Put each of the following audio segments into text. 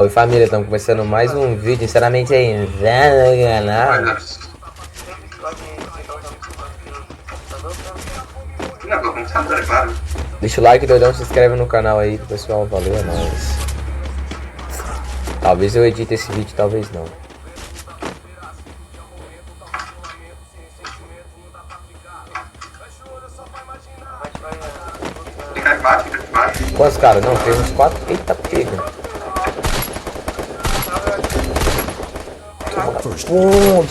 Oi família, estamos começando mais um vídeo, sinceramente aí, Não, meu computador é claro. Deixa o like, doidão, se inscreve no canal aí, pessoal, valeu, é nóis. Talvez eu edite esse vídeo, talvez não. Fica embaixo, fica embaixo. Quantos caras? Não, tem uns 4. Eita, pega.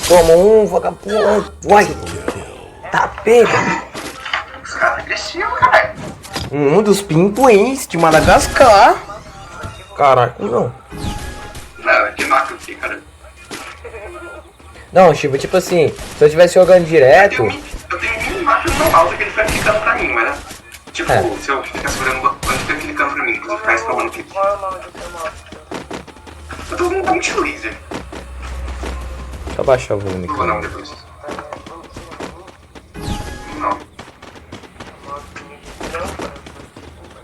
Toma um, vagabundo. Uai, tá pega. Os caras agressivos, caralho. Um dos pinguins de Madagascar. Caraca, não. Não, é que mato aqui, cara. Não, tipo assim, se eu estivesse jogando direto. Eu tenho um mini mato normal que ele fica clicando pra mim, mas né? Tipo, É. se eu ficar segurando o botão, ele fica clicando pra mim, se eu ficar spamando clique. Qual é o nome do seu mouse? Eu tô com um multi-laser. Deixa eu baixar o volume Não vou não aqui. depois. Não. Mouse de branco.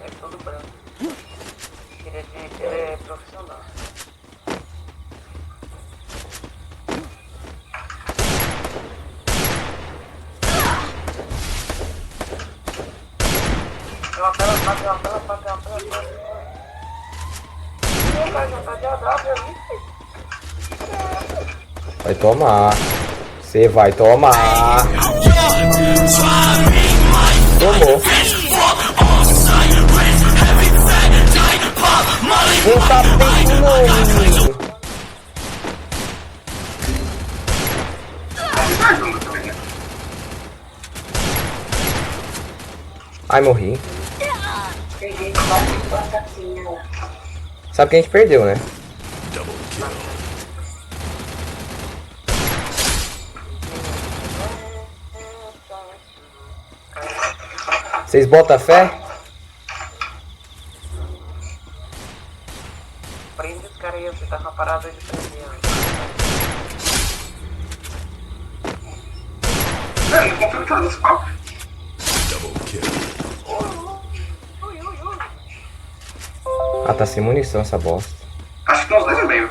É todo branco. Ele é profissional. Tem uma tela, tem uma tela. Já tá de AW ali, filho. Vai tomar. Você vai tomar. Tomou. Vem cá, peito novo. Não vai junto também, né? Ai, morri. Peguei 4 batatinhas lá. Sabe que a gente perdeu, né? Vocês botam fé? Prende os caras aí, você tá com a parada de prender. Não, não confio em todos os palcos. Ah, tá sem munição essa bosta. Acho que tem uns 2,5.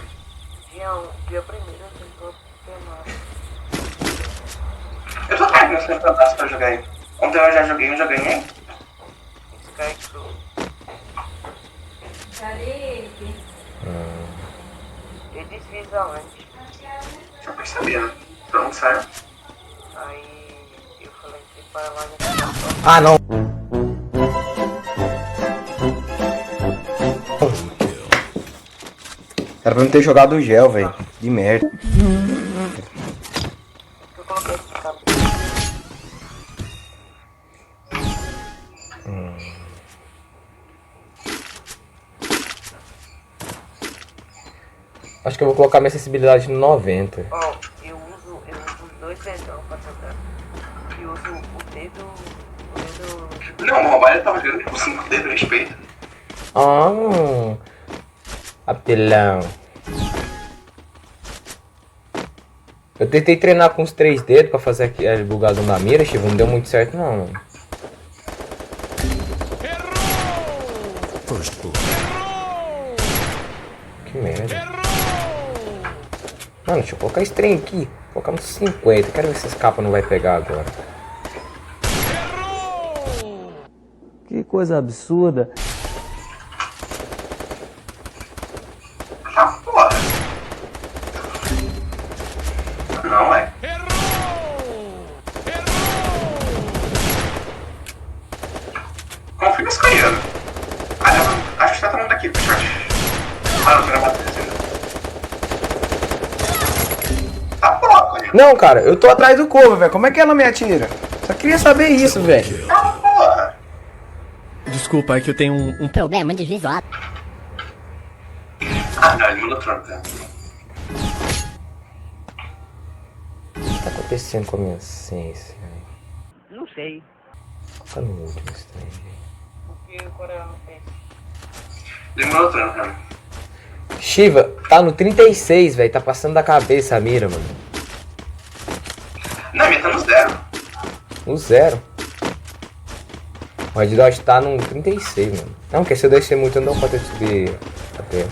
Dia primeiro eu tentou ter mais. Eu tô tarde nesse pedaço pra jogar aí. Ontem eu já joguei, eu já ganhei. Sky Crew. Eu desfiz aonde? Já percebi, né? Pronto, saiu. Aí eu falei que para lá Ah, não. Era pra não ter jogado o gel, velho. De merda. eu coloquei esse cabo. Acho que eu vou colocar minha sensibilidade no 90. Ó, eu uso os dois dedão pra jogar. E uso o dedo. Não, o mobile tava jogando com 5 dedos, respeito. Ah, apelão. Eu tentei treinar com os 3 dedos pra fazer a bugação da mira, Chivo, não deu muito certo não, mano. Que merda. Mano, deixa eu colocar esse trem aqui. Vou colocar uns 50. Quero ver se esse capa não vai pegar agora. Que coisa absurda. Ah, porra. Não, é. Confia nesse coreano. Ah, não, acho que tá todo mundo aqui. Ah, não, não vai Tá porra, coreano. Não, cara, eu tô atrás do corvo, velho. Como é que ela me atira? Só queria saber isso, velho. Tá porra. Desculpa, é que eu tenho um Problema de visual. Ah, não, ele mandou Trump, né? O que tá acontecendo com a minha ciência, velho? Não sei. Tá no último estranho, velho. O que o coreano fez. Ele mandou Trump, né? Shiva, tá no 36, velho. Tá passando da cabeça a mira, mano. Não, a minha tá no 0. No 0. O Red Dot tá no 36, mano. Não, porque se eu descer muito eu não vou poder subir até.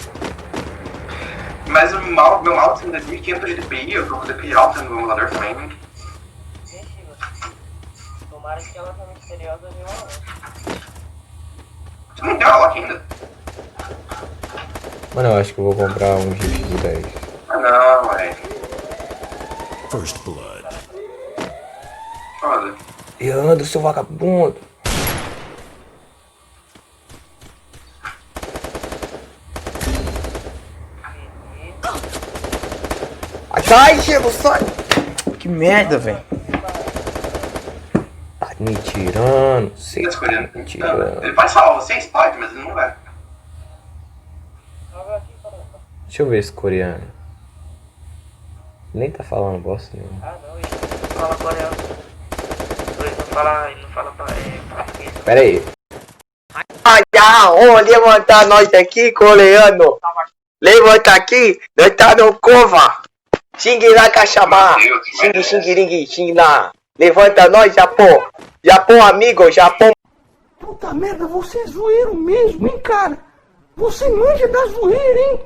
Mas meu mouse tem 2500 de DPI, eu tô com DPI alta no emulador também. Gente, tomara que ela seja misteriosa de uma vez. Você não deu a lock ainda? Mano, eu acho que eu vou comprar um GX de 10. Ah não, velho. First blood. Foda. E anda, seu vagabundo. Sai, Chego, sai! Que merda, velho. Tá me tirando. Você Esse coreano. tá me tirando. Ele pode falar, você explode, mas ele não vai. Deixa eu ver esse coreano. Nem tá falando bosta nenhuma. Ah, não, ele não fala coreano. Ele não fala português. Pera aí. Vamos levantar nós aqui, coreano. Levanta aqui, nós tá no cova. Xing lá, cachamá. Xing, xing, ring, xing lá. Levanta nós, Japão. Japão, amigo, Japão. Puta merda, você é zoeiro mesmo, hein, cara? Você manja da zoeira, hein?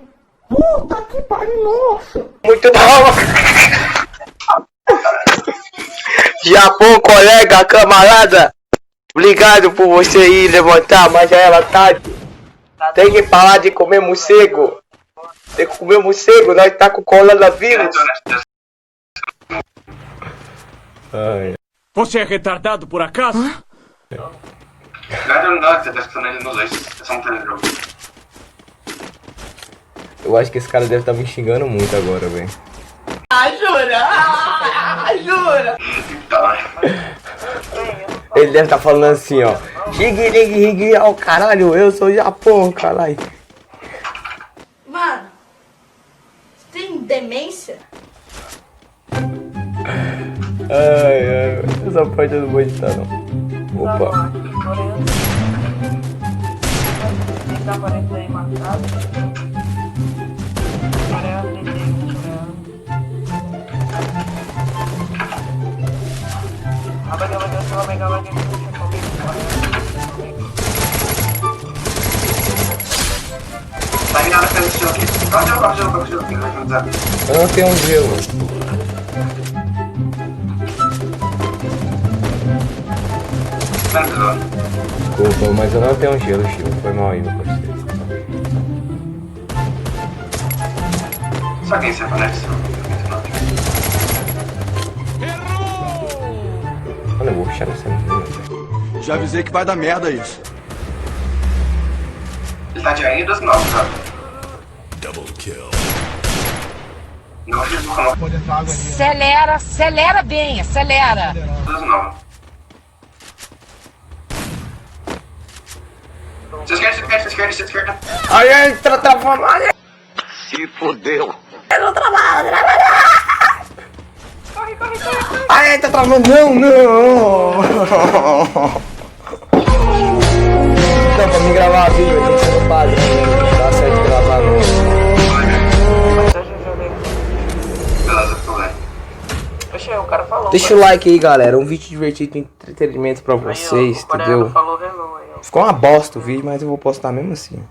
Puta que pariu, nossa! Muito bom. Japão, colega, camarada. Obrigado por você ir levantar, mas já era tarde. Tem que parar de comer morcego. Tem que comer morcego, nós tá com coronavírus. Ai. Você é retardado por acaso? Não, você tá escutando ele nos dois. É só um telejogo. Eu acho que esse cara deve estar me xingando muito agora, velho. Tá. Ele deve estar falando assim, ó. Xing, ó, caralho, eu sou Japão, caralho. Mano, você tem demência? Ai, essa parte eu não vou editar, não. Opa. Tá aparecendo aí marcado. Coreano, tem coreano. Tá indo nada pelo estilo aqui. Qual é o gelo aqui? Vai finalizar. Eu não tenho um gelo. Desculpa, mas eu não tenho um gelo, Chico. Foi mal aí, meu parceiro. Só quem se aparece. Mano, eu vou puxar essa menina. Já avisei que vai dar merda isso. Ele tá de ainda 9, sabe? Double kill. Não, ele não Acelera, acelera bem, acelera. 9. Se esquerda. Ai, entra travando. Se fodeu. Ai, entra travando. Não. Não, pra me gravar vídeo, tem que ser no padre. Não dá certo de gravar, não. Beleza, tudo bem. Poxa, o cara falou. Deixa o like aí, galera. Um vídeo divertido, entretenimento pra Aí, ó, vocês, o coreano entendeu? falou hello aí, ó. Ficou uma bosta o vídeo, mas eu vou postar mesmo assim.